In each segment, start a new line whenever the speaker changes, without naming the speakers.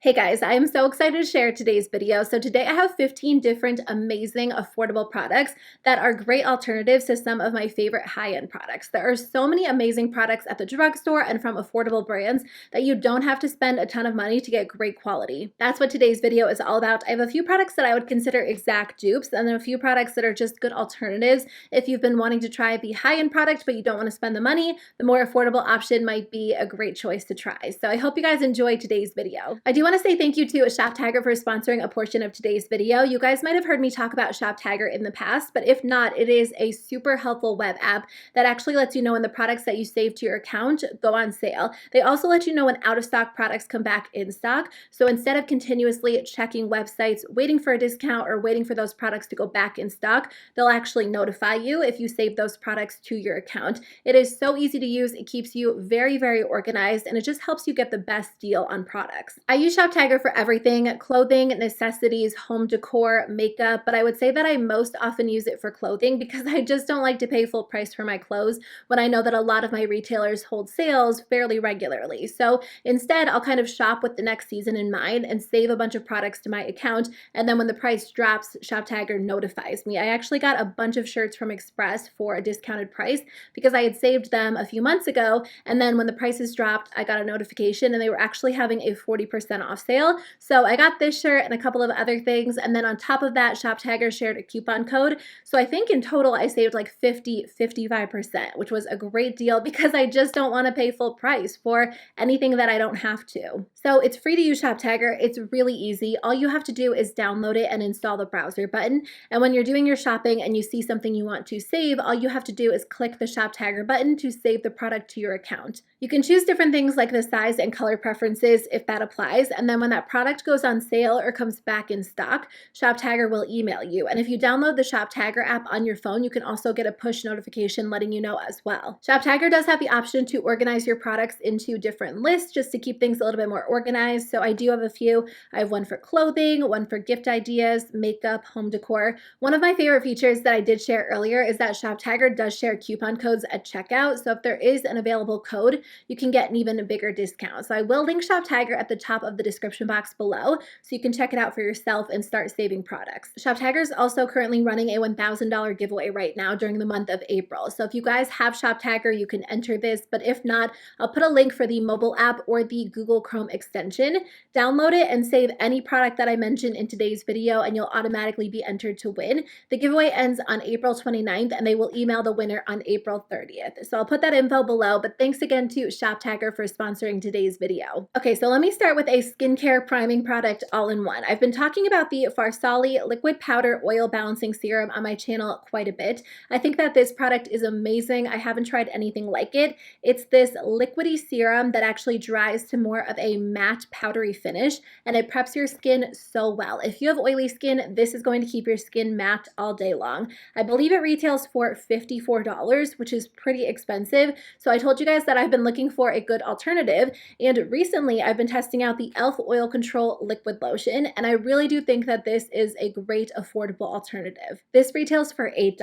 Hey guys, I am so excited to share today's video. So today I have 15 different amazing affordable products that are great alternatives to some of my favorite high-end products. There are so many amazing products at the drugstore and from affordable brands that you don't have to spend a ton of money to get great quality. That's what today's video is all about. I have a few products that I would consider exact dupes and then a few products that are just good alternatives. If you've been wanting to try the high-end product but you don't want to spend the money, the more affordable option might be a great choice to try. So I hope you guys enjoyed today's video. I do want to say thank you to Shoptagr for sponsoring a portion of today's video. You guys might have heard me talk about Shoptagr in the past, but if not, it is a super helpful web app that actually lets you know when the products that you save to your account go on sale. They also let you know when out of stock products come back in stock. So instead of continuously checking websites, waiting for a discount or waiting for those products to go back in stock, they'll actually notify you if you save those products to your account. It is so easy to use. It keeps you very, very organized, and it just helps you get the best deal on products. I use Shoptagr for everything: clothing, necessities, home decor, makeup, but I would say that I most often use it for clothing because I just don't like to pay full price for my clothes when I know that a lot of my retailers hold sales fairly regularly. So instead, I'll kind of shop with the next season in mind and save a bunch of products to my account, and then when the price drops, Shoptagr notifies me. I actually got a bunch of shirts from Express for a discounted price because I had saved them a few months ago, and then when the prices dropped, I got a notification and they were actually having a 40% off sale. So I got this shirt and a couple of other things, and then on top of that, Shoptagr shared a coupon code. So I think in total I saved like 55%, which was a great deal because I just don't want to pay full price for anything that I don't have to. So it's free to use Shoptagr. It's really easy. All you have to do is download it and install the browser button. And when you're doing your shopping and you see something you want to save, all you have to do is click the Shoptagr button to save the product to your account. You can choose different things like the size and color preferences if that applies, and then when that product goes on sale or comes back in stock, Shoptagr will email you. And if you download the Shoptagr app on your phone, you can also get a push notification letting you know as well. Shoptagr does have the option to organize your products into different lists just to keep things a little bit more organized. So I do have a few. I have one for clothing, one for gift ideas, makeup, home decor. One of my favorite features that I did share earlier is that Shoptagr does share coupon codes at checkout. So if there is an available code, you can get an even bigger discount. So I will link Shoptagr at the top of the description box below so you can check it out for yourself and start saving products. Shoptagr is also currently running a $1,000 giveaway right now during the month of April. So if you guys have Shoptagr, you can enter this, but if not, I'll put a link for the mobile app or the Google Chrome extension. Download it and save any product that I mentioned in today's video and you'll automatically be entered to win. The giveaway ends on April 29th and they will email the winner on April 30th. So I'll put that info below, but thanks again to Shoptagr for sponsoring today's video. Okay, so let me start with a skincare priming product all-in-one. I've been talking about the Farsali Liquid Powder Oil Balancing Serum on my channel quite a bit. I think that this product is amazing. I haven't tried anything like it. It's this liquidy serum that actually dries to more of a matte powdery finish, and it preps your skin so well. If you have oily skin, this is going to keep your skin matte all day long. I believe it retails for $54, which is pretty expensive. So I told you guys that I've been looking for a good alternative, and recently I've been testing out the e.l.f. Oil Control Liquid Lotion, and I really do think that this is a great affordable alternative. This retails for $8.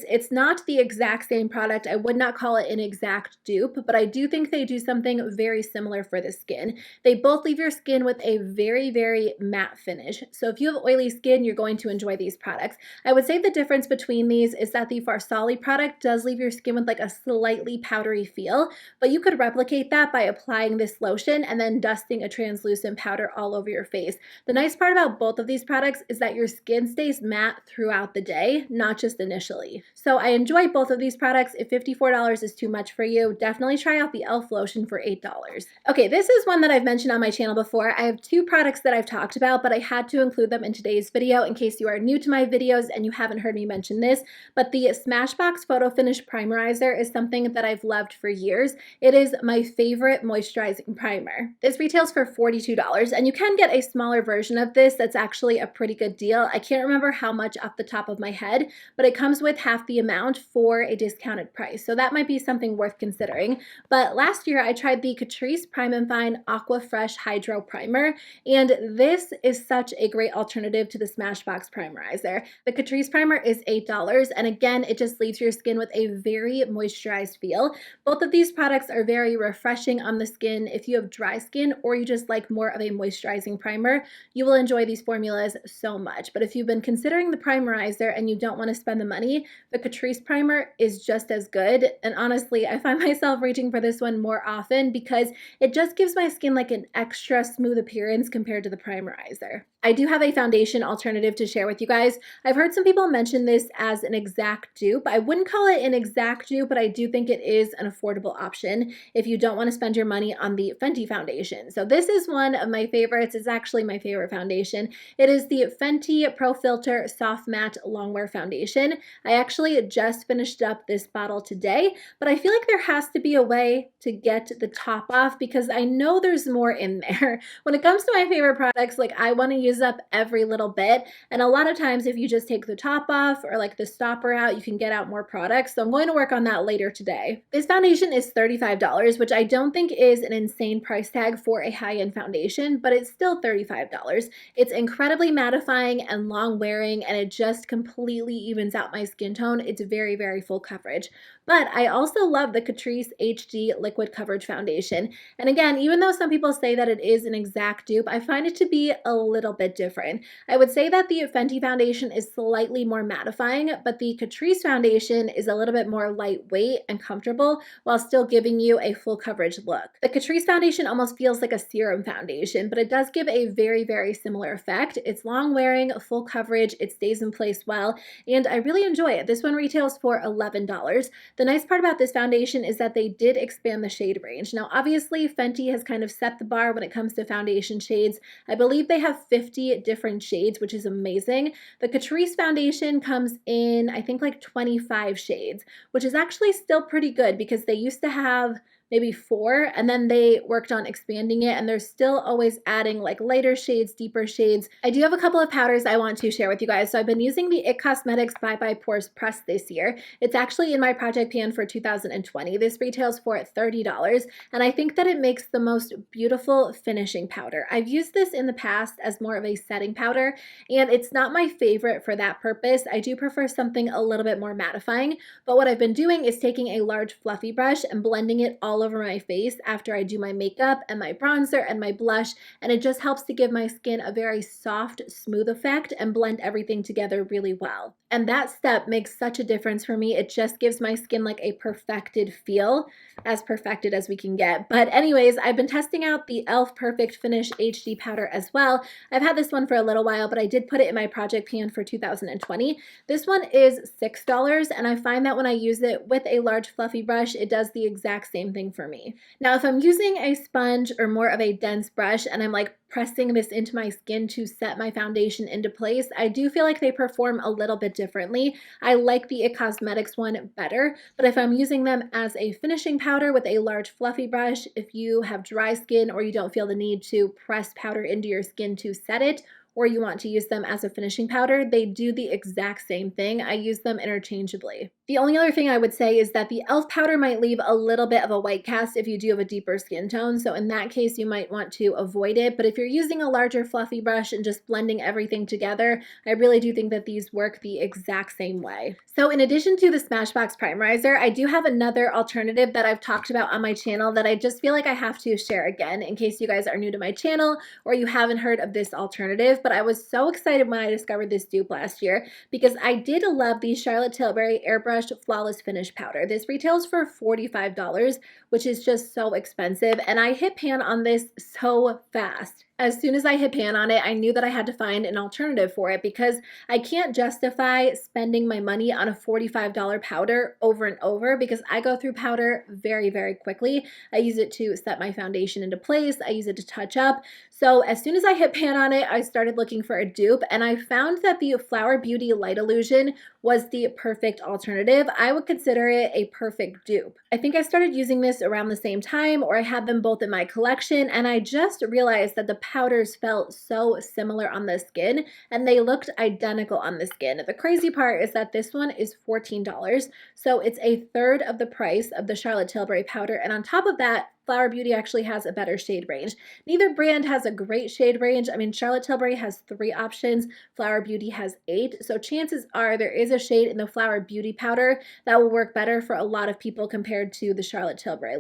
It's not the exact same product. I would not call it an exact dupe, but I do think they do something very similar for the skin. They both leave your skin with a very, very matte finish. So if you have oily skin, you're going to enjoy these products. I would say the difference between these is that the Farsali product does leave your skin with like a slightly powdery feel, but you could replicate that by applying this lotion and then dusting a translucent powder all over your face. The nice part about both of these products is that your skin stays matte throughout the day, not just initially. So I enjoy both of these products. If $54 is too much for you, definitely try out the e.l.f. lotion for $8. Okay, this is one that I've mentioned on my channel before. I have two products that I've talked about, but I had to include them in today's video in case you are new to my videos and you haven't heard me mention this, but the Smashbox Photo Finish Primerizer is something that I've loved for years. It is my favorite moisturizing primer. This retails for $42, and you can get a smaller version of this that's actually a pretty good deal. I can't remember how much off the top of my head, but it comes with half the amount for a discounted price, so that might be something worth considering. But last year I tried the CATRICE Prime and Fine Aqua Fresh Hydro Primer, and this is such a great alternative to the Smashbox Primerizer. The CATRICE primer is $8, and again, it just leaves your skin with a very moisturized feel. Both of these products are very refreshing on the skin if you have dry skin or you just like more of a moisturizing primer, you will enjoy these formulas so much. But if you've been considering the Primerizer and you don't want to spend the money, the CATRICE primer is just as good. And honestly, I find myself reaching for this one more often because it just gives my skin like an extra smooth appearance compared to the Primerizer. I do have a foundation alternative to share with you guys. I've heard some people mention this as an exact dupe. I wouldn't call it an exact dupe, but I do think it is an affordable option if you don't want to spend your money on the Fenty foundation. So this is one of my favorites. It's actually my favorite foundation. It is the Fenty Pro Filter Soft Matte Longwear Foundation. I actually just finished up this bottle today, but I feel like there has to be a way to get the top off because I know there's more in there. When it comes to my favorite products, like I want to use up every little bit, and a lot of times if you just take the top off or like the stopper out, you can get out more products. So I'm going to work on that later today. This foundation is $35, which I don't think is an insane price tag for a high-end foundation, but it's still $35. It's incredibly mattifying and long wearing, and it just completely evens out my skin tone. It's very, very full coverage. But I also love the CATRICE HD Liquid Coverage Foundation. And again, even though some people say that it is an exact dupe, I find it to be a little bit different. I would say that the Fenty foundation is slightly more mattifying, but the CATRICE foundation is a little bit more lightweight and comfortable while still giving you a full coverage look. The CATRICE foundation almost feels like a serum foundation, but it does give a very, very similar effect. It's long wearing, full coverage, it stays in place well, and I really enjoy it. This one retails for $11. The nice part about this foundation is that they did expand the shade range. Now, obviously, Fenty has kind of set the bar when it comes to foundation shades. I believe they have 50 different shades, which is amazing. The CATRICE foundation comes in, I think, like 25 shades, which is actually still pretty good because they used to have maybe 4, and then they worked on expanding it, and they're still always adding like lighter shades, deeper shades. I do have a couple of powders I want to share with you guys. So I've been using the IT Cosmetics Bye Bye Pores Press this year. It's actually in my project pan for 2020. This retails for $30, and I think that it makes the most beautiful finishing powder. I've used this in the past as more of a setting powder, and it's not my favorite for that purpose. I do prefer something a little bit more mattifying, but what I've been doing is taking a large fluffy brush and blending it all over my face after I do my makeup and my bronzer and my blush, and it just helps to give my skin a very soft, smooth effect and blend everything together really well. And that step makes such a difference for me. It just gives my skin like a perfected feel, as perfected as we can get. But anyways, I've been testing out the e.l.f. Perfect Finish HD powder as well. I've had this one for a little while, but I did put it in my project pan for 2020. This one is $6, and I find that when I use it with a large fluffy brush, it does the exact same thing for me. Now, if I'm using a sponge or more of a dense brush and I'm like pressing this into my skin to set my foundation into place, I do feel like they perform a little bit differently. I like the IT Cosmetics one better, but if I'm using them as a finishing powder with a large fluffy brush, if you have dry skin or you don't feel the need to press powder into your skin to set it, or you want to use them as a finishing powder, they do the exact same thing. I use them interchangeably. The only other thing I would say is that the e.l.f. powder might leave a little bit of a white cast if you do have a deeper skin tone, so in that case you might want to avoid it. But if you're using a larger fluffy brush and just blending everything together, I really do think that these work the exact same way. So in addition to the Smashbox Primerizer, I do have another alternative that I've talked about on my channel that I just feel like I have to share again in case you guys are new to my channel or you haven't heard of this alternative. But I was so excited when I discovered this dupe last year because I did love the Charlotte Tilbury Airbrush Flawless Finish Powder. This retails for $45, which is just so expensive, and I hit pan on this so fast. As soon as I hit pan on it, I knew that I had to find an alternative for it because I can't justify spending my money on a $45 powder over and over because I go through powder very, very quickly. I use it to set my foundation into place. I use it to touch up. So as soon as I hit pan on it, I started looking for a dupe, and I found that the Flower Beauty Light Illusion was the perfect alternative. I would consider it a perfect dupe. I think I started using this around the same time, or I had them both in my collection, and I just realized that the powders felt so similar on the skin and they looked identical on the skin. The crazy part is that this one is $14, so it's a third of the price of the Charlotte Tilbury powder, and on top of that, Flower Beauty actually has a better shade range. Neither brand has a great shade range. I mean, Charlotte Tilbury has 3 options. Flower Beauty has 8. So chances are there is a shade in the Flower Beauty powder that will work better for a lot of people compared to the Charlotte Tilbury.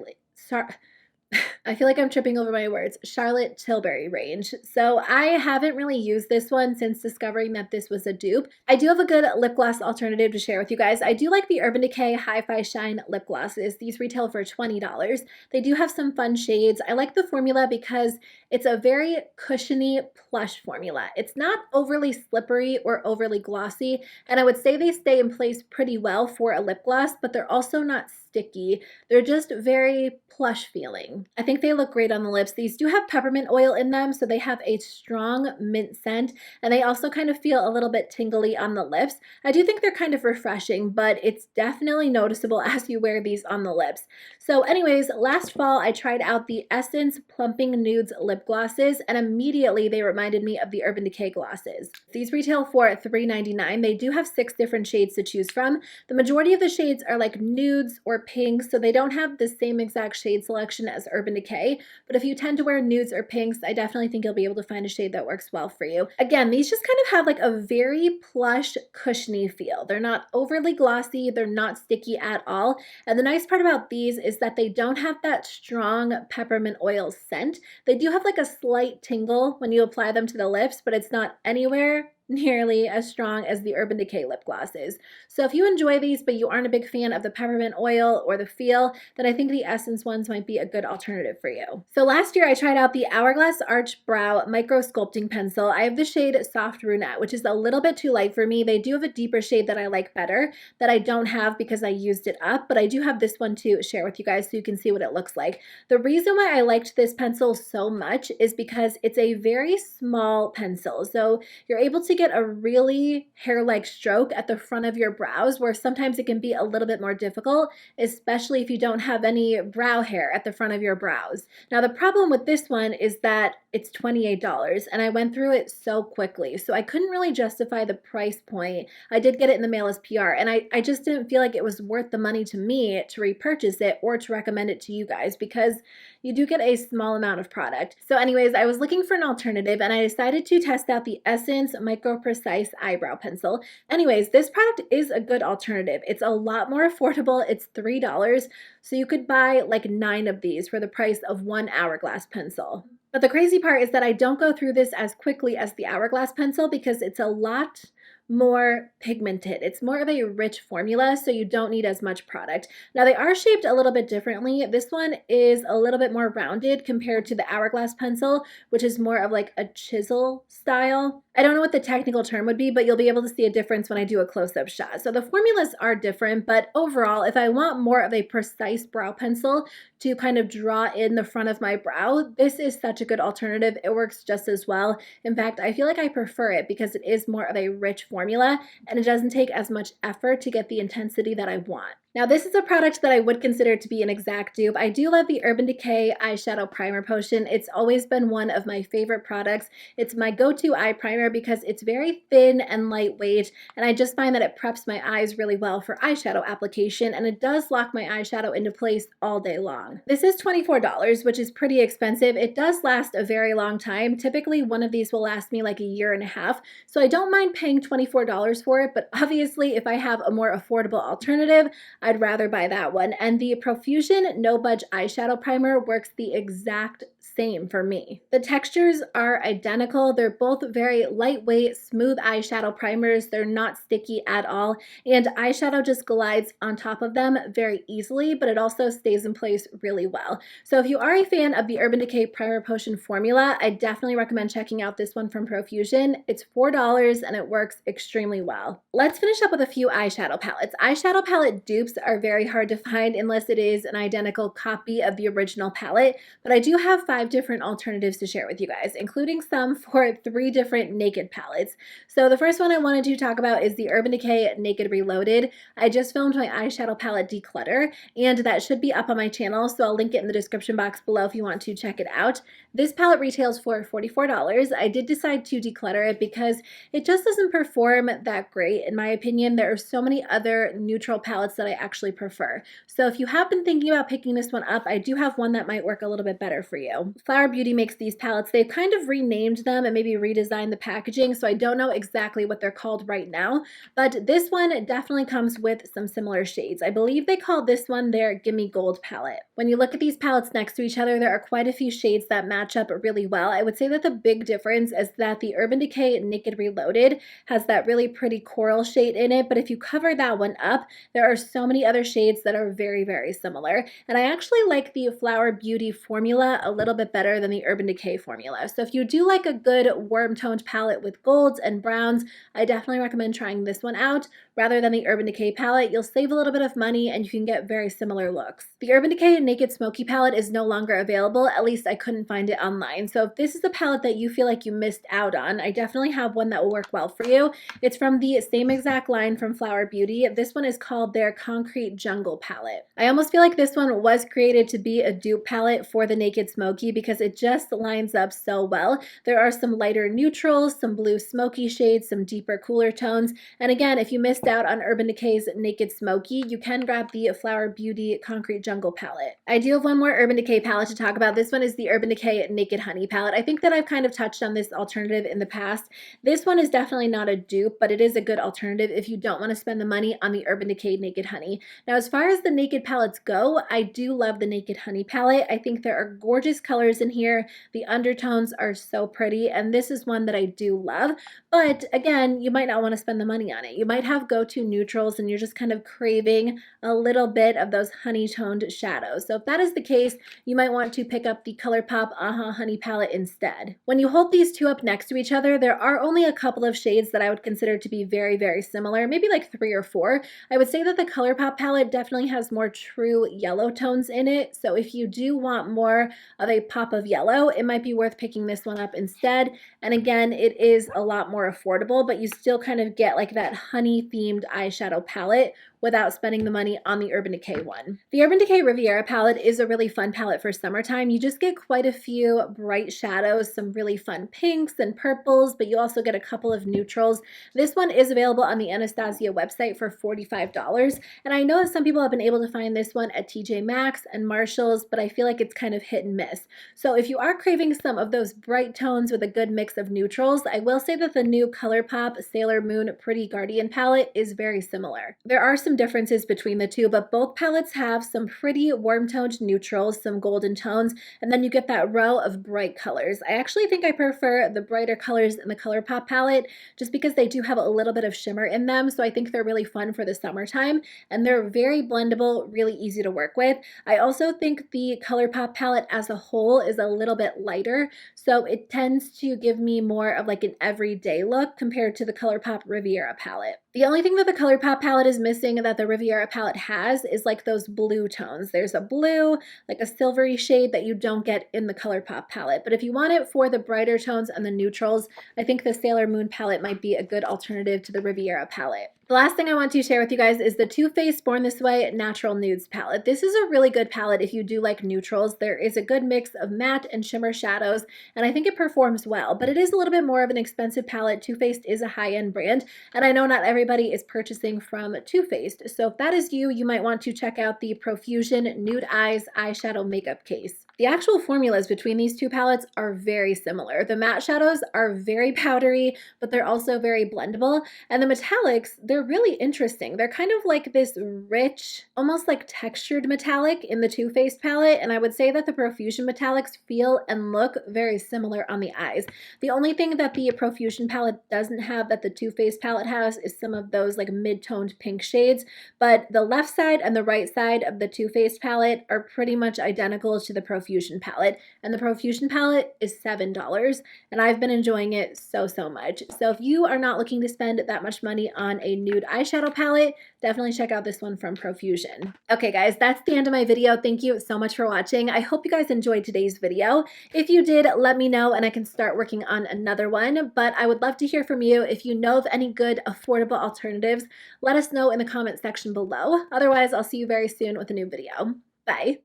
I feel like I'm tripping over my words, Charlotte Tilbury range. So I haven't really used this one since discovering that this was a dupe. I do have a good lip gloss alternative to share with you guys. I do like the Urban Decay Hi-Fi Shine lip glosses. These retail for $20. They do have some fun shades. I like the formula because it's a very cushiony plush formula. It's not overly slippery or overly glossy, and I would say they stay in place pretty well for a lip gloss, but they're also not sticky. They're just very plush feeling. I think they look great on the lips. These do have peppermint oil in them, so they have a strong mint scent, and they also kind of feel a little bit tingly on the lips. I do think they're kind of refreshing, but it's definitely noticeable as you wear these on the lips. So anyways, last fall I tried out the Essence Plumping Nudes lip glosses, and immediately they reminded me of the Urban Decay glosses. These retail for $3.99. They do have 6 different shades to choose from. The majority of the shades are like nudes or pinks, so they don't have the same exact shade selection as Urban Decay, but if you tend to wear nudes or pinks, I definitely think you'll be able to find a shade that works well for you. Again, these just kind of have like a very plush, cushiony feel. They're not overly glossy, they're not sticky at all, and the nice part about these is that they don't have that strong peppermint oil scent. They do have like a slight tingle when you apply them to the lips, but it's not anywhere nearly as strong as the Urban Decay lip glosses. So if you enjoy these but you aren't a big fan of the peppermint oil or the feel, then I think the Essence ones might be a good alternative for you. So last year I tried out the Hourglass Arch Brow Micro Sculpting Pencil. I have the shade Soft Brunette, which is a little bit too light for me. They do have a deeper shade that I like better that I don't have because I used it up, but I do have this one to share with you guys so you can see what it looks like. The reason why I liked this pencil so much is because it's a very small pencil. So you're able to get a really hair-like stroke at the front of your brows, where sometimes it can be a little bit more difficult, especially if you don't have any brow hair at the front of your brows. Now the problem with this one is that it's $28 and I went through it so quickly, so I couldn't really justify the price point. I did get it in the mail as PR, and I just didn't feel like it was worth the money to me to repurchase it or to recommend it to you guys, because you do get a small amount of product. So anyways, I was looking for an alternative and I decided to test out the Essence Micro Precise Eyebrow Pencil. Anyways, this product is a good alternative. It's a lot more affordable. It's $3, so you could buy like 9 of these for the price of one Hourglass pencil. But the crazy part is that I don't go through this as quickly as the Hourglass pencil because it's a lot more pigmented. It's more of a rich formula, so you don't need as much product. Now they are shaped a little bit differently. This one is a little bit more rounded compared to the Hourglass pencil, which is more of like a chisel style. I don't know what the technical term would be, but you'll be able to see a difference when I do a close-up shot. So the formulas are different, but overall, if I want more of a precise brow pencil to kind of draw in the front of my brow, this is such a good alternative. It works just as well. In fact, I feel like I prefer it because it is more of a rich formula and it doesn't take as much effort to get the intensity that I want. Now this is a product that I would consider to be an exact dupe. I do love the Urban Decay Eyeshadow Primer Potion. It's always been one of my favorite products. It's my go-to eye primer because it's very thin and lightweight, and I just find that it preps my eyes really well for eyeshadow application, and it does lock my eyeshadow into place all day long. This is $24, which is pretty expensive. It does last a very long time. Typically one of these will last me like a year and a half, so I don't mind paying $24 for it, but obviously if I have a more affordable alternative, I'd rather buy that one. And the Profusion No Budge Eyeshadow Primer works the exact same for me. The textures are identical. They're both very lightweight, smooth eyeshadow primers. They're not sticky at all, and eyeshadow just glides on top of them very easily, but it also stays in place really well. So if you are a fan of the Urban Decay Primer Potion formula, I definitely recommend checking out this one from Profusion. It's $4 and it works extremely well. Let's finish up with a few eyeshadow palettes. Eyeshadow palette dupes are very hard to find unless it is an identical copy of the original palette, but I do have 5 different alternatives to share with you guys, including some for 3 different naked palettes. So the first one I wanted to talk about is the Urban Decay Naked Reloaded. I just filmed my eyeshadow palette declutter, and that should be up on my channel, so I'll link it in the description box below if you want to check it out. This palette retails for $44. I did decide to declutter it because it just doesn't perform that great in my opinion. There are so many other neutral palettes that I actually prefer. So if you have been thinking about picking this one up, I do have one that might work a little bit better for you. Flower Beauty makes these palettes. They've kind of renamed them and maybe redesigned the packaging, so I don't know exactly what they're called right now, but this one definitely comes with some similar shades. I believe they call this one their Gimme Gold palette. When you look at these palettes next to each other, there are quite a few shades that match up really well. I would say that the big difference is that the Urban Decay Naked Reloaded has that really pretty coral shade in it, but if you cover that one up, there are so many other shades that are very, very similar. And I actually like the Flower Beauty formula a little bit better than the Urban Decay formula. So if you do like a good warm toned palette with golds and browns, I definitely recommend trying this one out rather than the Urban Decay palette. You'll save a little bit of money and you can get very similar looks. The Urban Decay Naked Smoky palette is no longer available, at least I couldn't find it online. So if this is a palette that you feel like you missed out on, I definitely have one that will work well for you. It's from the same exact line from Flower Beauty. This one is called their Concrete Jungle palette. I almost feel like this one was created to be a dupe palette for the Naked Smoky because it just lines up so well. There are some lighter neutrals, some blue smoky shades, some deeper cooler tones, and again, if you missed out on Urban Decay's Naked Smoky, you can grab the Flower Beauty Concrete Jungle palette. I do have one more Urban Decay palette to talk about. This one is the Urban Decay Naked Honey palette. I think that I've kind of touched on this alternative in the past. This one is definitely not a dupe, but it is a good alternative if you don't want to spend the money on the Urban Decay Naked Honey. Now, as far as the Naked palettes go, I do love the Naked Honey palette. I think there are gorgeous colors in here. The undertones are so pretty, and this is one that I do love. But again, you might not want to spend the money on it. You might have go-to neutrals and you're just kind of craving a little bit of those honey-toned shadows. So if that is the case, you might want to pick up the ColourPop Honey palette instead. When you hold these two up next to each other, there are only a couple of shades that I would consider to be very, very similar, maybe like 3 or 4. I would say that the ColourPop palette definitely has more true yellow tones in it. So if you do want more of a pop of yellow, it might be worth picking this one up instead. And again, it is a lot more affordable, but you still kind of get like that honey themed eyeshadow palette without spending the money on the Urban Decay one. The Urban Decay Riviera palette is a really fun palette for summertime. You just get quite a few bright shadows, some really fun pinks and purples, but you also get a couple of neutrals. This one is available on the Anastasia website for $45, and I know that some people have been able to find this one at TJ Maxx and Marshall's, but I feel like it's kind of hit and miss. So if you are craving some of those bright tones with a good mix of neutrals, I will say that the new ColourPop Sailor Moon Pretty Guardian palette is very similar. There are some differences between the two, but both palettes have some pretty warm-toned neutrals, some golden tones, and then you get that row of bright colors. I actually think I prefer the brighter colors in the ColourPop palette just because they do have a little bit of shimmer in them, so I think they're really fun for the summertime, and they're very blendable, really easy to work with. I also think the ColourPop palette as a whole is a little bit lighter, so it tends to give me more of like an everyday look compared to the ColourPop Riviera palette. The only thing that the ColourPop palette is missing that the Riviera palette has is like those blue tones. There's a blue, like a silvery shade that you don't get in the ColourPop palette. But if you want it for the brighter tones and the neutrals, I think the Sailor Moon palette might be a good alternative to the Riviera palette. The last thing I want to share with you guys is the Too Faced Born This Way Natural Nudes palette. This is a really good palette if you do like neutrals. There is a good mix of matte and shimmer shadows, and I think it performs well, but it is a little bit more of an expensive palette. Too Faced is a high-end brand, and I know not everybody is purchasing from Too Faced. So if that is you, you might want to check out the Profusion Nude Eyes Eyeshadow Makeup Case. The actual formulas between these two palettes are very similar. The matte shadows are very powdery, but they're also very blendable. And the metallics, they're really interesting. They're kind of like this rich, almost like textured metallic in the Too Faced palette. And I would say that the Profusion metallics feel and look very similar on the eyes. The only thing that the Profusion palette doesn't have that the Too Faced palette has is some of those like mid-toned pink shades. But the left side and the right side of the Too Faced palette are pretty much identical to the Profusion palette, and the Profusion palette is $7, and I've been enjoying it so much. So if you are not looking to spend that much money on a nude eyeshadow palette, definitely check out this one from Profusion. Okay guys, that's the end of my video. Thank you so much for watching. I hope you guys enjoyed today's video. If you did, let me know and I can start working on another one, but I would love to hear from you. If you know of any good affordable alternatives, let us know in the comment section below. Otherwise, I'll see you very soon with a new video. Bye.